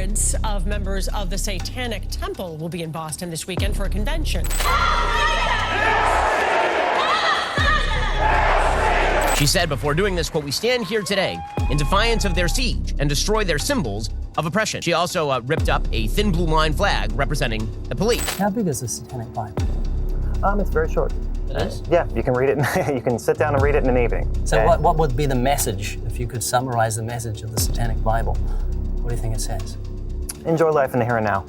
Hundreds of members of the Satanic Temple will be in Boston this weekend for a convention. She said before doing this, quote, "We stand here today in defiance of their siege and destroy their symbols of oppression." She also ripped up a thin blue line flag representing the police. How big is the Satanic Bible? It's very short. It is? Yeah, you can read it. You can sit down and read it in an evening. So what would be the message, if you could summarize the message of the Satanic Bible? What do you think it says? Enjoy life in the here and now.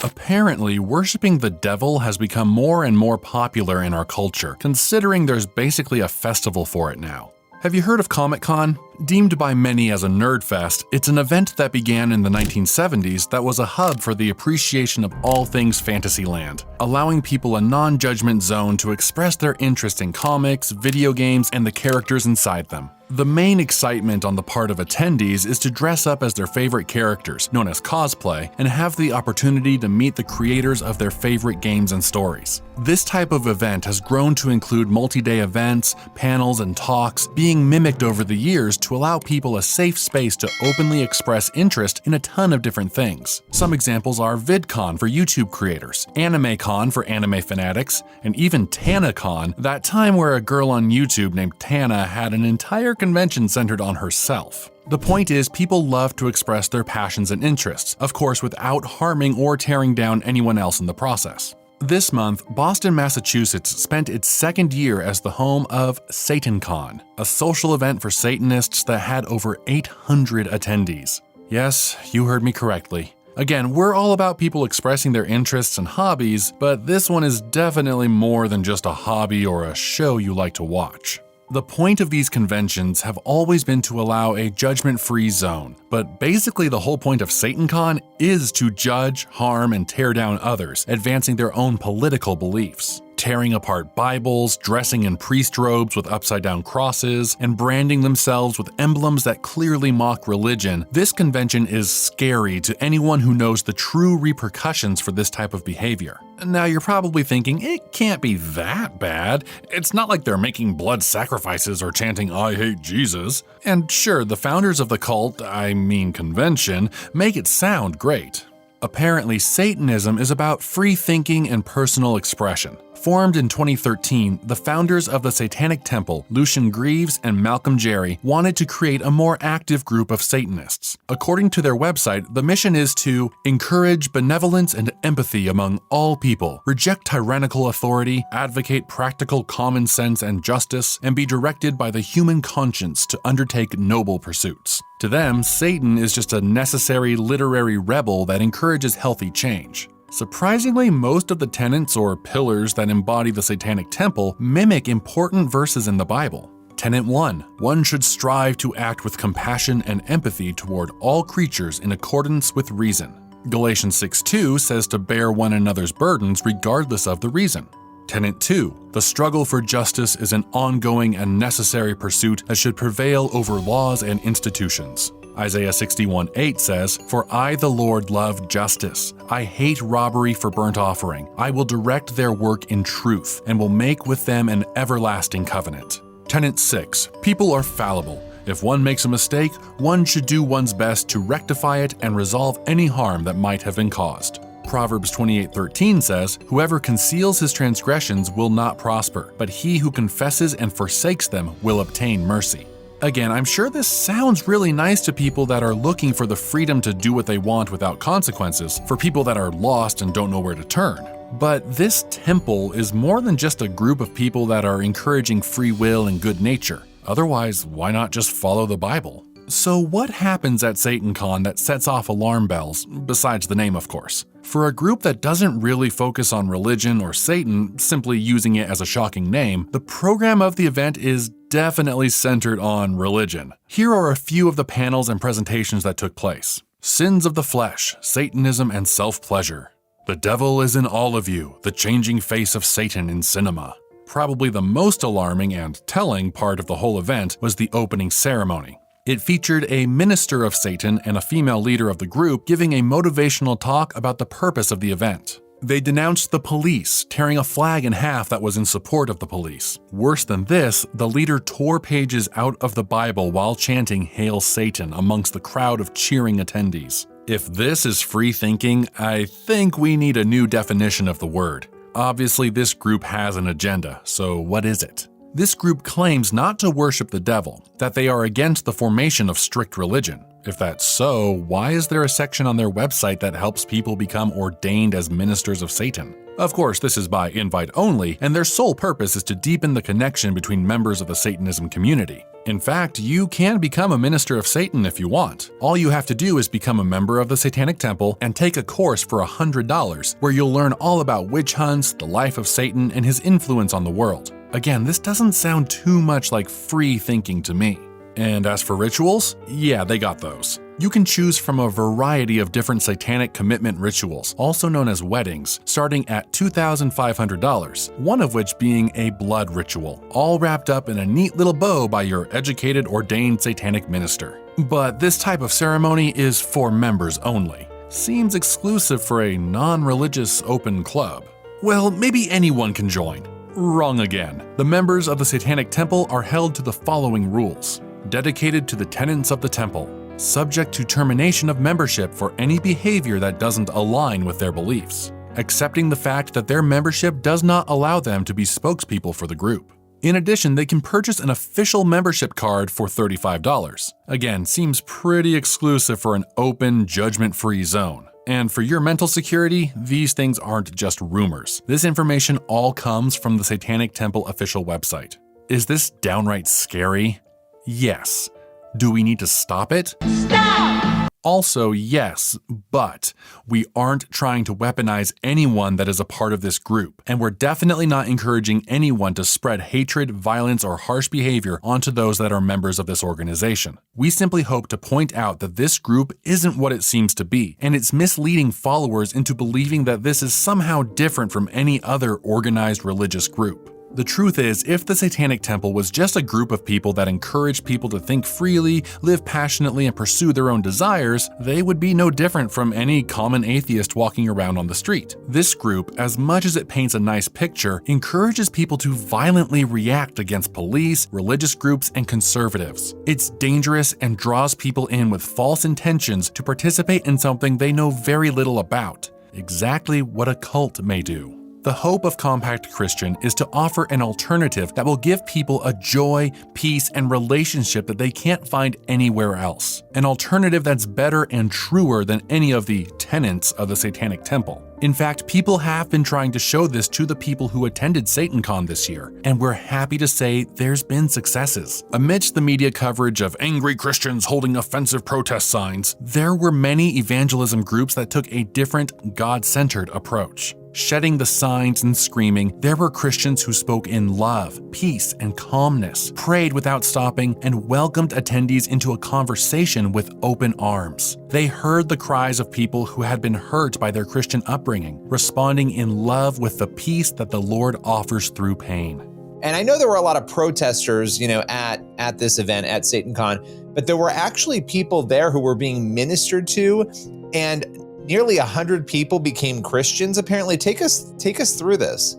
Apparently, worshiping the devil has become more and more popular in our culture, considering there's basically a festival for it now. Have you heard of ComicCon? Deemed by many as a nerd fest, it's an event that began in the 1970s that was a hub for the appreciation of all things Fantasyland, allowing people a non-judgment zone to express their interest in comics, video games, and the characters inside them. The main excitement on the part of attendees is to dress up as their favorite characters, known as cosplay, and have the opportunity to meet the creators of their favorite games and stories. This type of event has grown to include multi-day events, panels, and talks being mimicked over the years to allow people a safe space to openly express interest in a ton of different things. Some examples are VidCon for YouTube creators, AnimeCon for anime fanatics, and even TanaCon, that time where a girl on YouTube named Tana had an entire convention centered on herself. The point is, people love to express their passions and interests, of course without harming or tearing down anyone else in the process. This month, Boston, Massachusetts spent its second year as the home of SatanCon, a social event for Satanists that had over 800 attendees. Yes, you heard me correctly. Again, we're all about people expressing their interests and hobbies, but this one is definitely more than just a hobby or a show you like to watch. The point of these conventions have always been to allow a judgment-free zone, but basically the whole point of SatanCon is to judge, harm, and tear down others, advancing their own political beliefs. Tearing apart Bibles, dressing in priest robes with upside-down crosses, and branding themselves with emblems that clearly mock religion, this convention is scary to anyone who knows the true repercussions for this type of behavior. Now you're probably thinking, it can't be that bad. It's not like they're making blood sacrifices or chanting "I hate Jesus." And sure, the founders of the cult, convention, make it sound great. Apparently, Satanism is about free thinking and personal expression. Formed in 2013, the founders of the Satanic Temple, Lucian Greaves and Malcolm Jerry, wanted to create a more active group of Satanists. According to their website, the mission is to encourage benevolence and empathy among all people, reject tyrannical authority, advocate practical common sense and justice, and be directed by the human conscience to undertake noble pursuits. To them, Satan is just a necessary literary rebel that encourages healthy change. Surprisingly, most of the tenets or pillars that embody the Satanic Temple mimic important verses in the Bible. Tenet 1. One should strive to act with compassion and empathy toward all creatures in accordance with reason. Galatians 6:2 says to bear one another's burdens regardless of the reason. Tenet 2. The struggle for justice is an ongoing and necessary pursuit that should prevail over laws and institutions. Isaiah 61:8 says, "For I, the Lord, love justice. I hate robbery for burnt offering. I will direct their work in truth, and will make with them an everlasting covenant." Tenet 6. People are fallible. If one makes a mistake, one should do one's best to rectify it and resolve any harm that might have been caused. Proverbs 28:13 says, "Whoever conceals his transgressions will not prosper, but he who confesses and forsakes them will obtain mercy." Again, I'm sure this sounds really nice to people that are looking for the freedom to do what they want without consequences, for people that are lost and don't know where to turn. But this temple is more than just a group of people that are encouraging free will and good nature. Otherwise, why not just follow the Bible? So what happens at SatanCon that sets off alarm bells, besides the name of course? For a group that doesn't really focus on religion or Satan, simply using it as a shocking name, the program of the event is definitely centered on religion. Here are a few of the panels and presentations that took place. Sins of the Flesh, Satanism and Self-Pleasure. The Devil is in All of You, the Changing Face of Satan in Cinema. Probably the most alarming and telling part of the whole event was the opening ceremony. It featured a minister of Satan and a female leader of the group giving a motivational talk about the purpose of the event. They denounced the police, tearing a flag in half that was in support of the police. Worse than this, the leader tore pages out of the Bible while chanting "Hail Satan" amongst the crowd of cheering attendees. If this is free thinking, I think we need a new definition of the word. Obviously, this group has an agenda, so what is it? This group claims not to worship the devil, that they are against the formation of strict religion. If that's so, why is there a section on their website that helps people become ordained as ministers of Satan? Of course, this is by invite only, and their sole purpose is to deepen the connection between members of the Satanism community. In fact, you can become a minister of Satan if you want. All you have to do is become a member of the Satanic Temple and take a course for $100, where you'll learn all about witch hunts, the life of Satan, and his influence on the world. Again, this doesn't sound too much like free thinking to me. And as for rituals, yeah, they got those. You can choose from a variety of different satanic commitment rituals, also known as weddings, starting at $2,500, one of which being a blood ritual, all wrapped up in a neat little bow by your educated, ordained satanic minister. But this type of ceremony is for members only. Seems exclusive for a non-religious open club. Well, maybe anyone can join. Wrong again. The members of the Satanic Temple are held to the following rules. Dedicated to the tenets of the temple, subject to termination of membership for any behavior that doesn't align with their beliefs, accepting the fact that their membership does not allow them to be spokespeople for the group. In addition, they can purchase an official membership card for $35. Again, seems pretty exclusive for an open, judgment-free zone. And for your mental security, these things aren't just rumors. This information all comes from the Satanic Temple official website. Is this downright scary? Yes. Do we need to stop it? Stop! Also, yes, but we aren't trying to weaponize anyone that is a part of this group, and we're definitely not encouraging anyone to spread hatred, violence, or harsh behavior onto those that are members of this organization. We simply hope to point out that this group isn't what it seems to be, and it's misleading followers into believing that this is somehow different from any other organized religious group. The truth is, if the Satanic Temple was just a group of people that encouraged people to think freely, live passionately, and pursue their own desires, they would be no different from any common atheist walking around on the street. This group, as much as it paints a nice picture, encourages people to violently react against police, religious groups, and conservatives. It's dangerous and draws people in with false intentions to participate in something they know very little about. Exactly what a cult may do. The hope of Compact Christian is to offer an alternative that will give people a joy, peace, and relationship that they can't find anywhere else. An alternative that's better and truer than any of the tenets of the Satanic Temple. In fact, people have been trying to show this to the people who attended SatanCon this year, and we're happy to say there's been successes. Amidst the media coverage of angry Christians holding offensive protest signs, there were many evangelism groups that took a different, God-centered approach. Shedding the signs and screaming, there were Christians who spoke in love, peace, and calmness, prayed without stopping, and welcomed attendees into a conversation with open arms. They heard the cries of people who had been hurt by their Christian upbringing, responding in love with the peace that the Lord offers through pain. And I know there were a lot of protesters, at this event at SatanCon, but there were actually people there who were being ministered to, and nearly 100 people became Christians. Apparently, take us through this.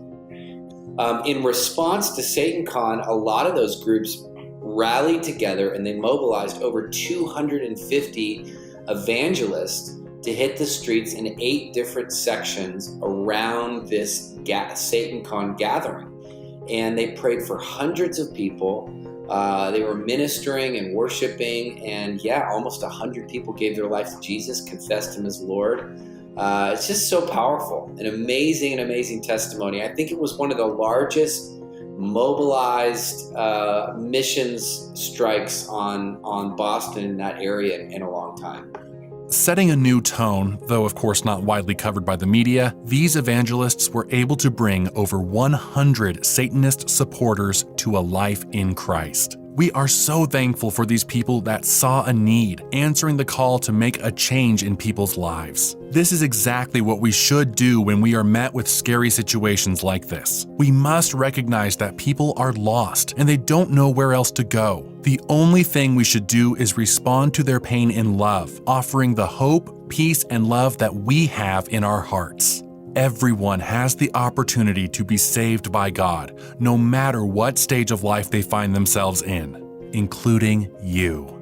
In response to SatanCon, a lot of those groups rallied together and they mobilized over 250 evangelists to hit the streets in 8 different sections around this SatanCon gathering. And they prayed for hundreds of people. They were ministering and worshiping, and almost 100 people gave their life to Jesus, confessed him as Lord. It's just so powerful, an amazing testimony. I think it was one of the largest mobilized missions strikes on Boston in that area in a long time. Setting a new tone, though of course not widely covered by the media, these evangelists were able to bring over 100 Satanist supporters to a life in Christ. We are so thankful for these people that saw a need, answering the call to make a change in people's lives. This is exactly what we should do when we are met with scary situations like this. We must recognize that people are lost and they don't know where else to go. The only thing we should do is respond to their pain in love, offering the hope, peace, and love that we have in our hearts. Everyone has the opportunity to be saved by God, no matter what stage of life they find themselves in, including you.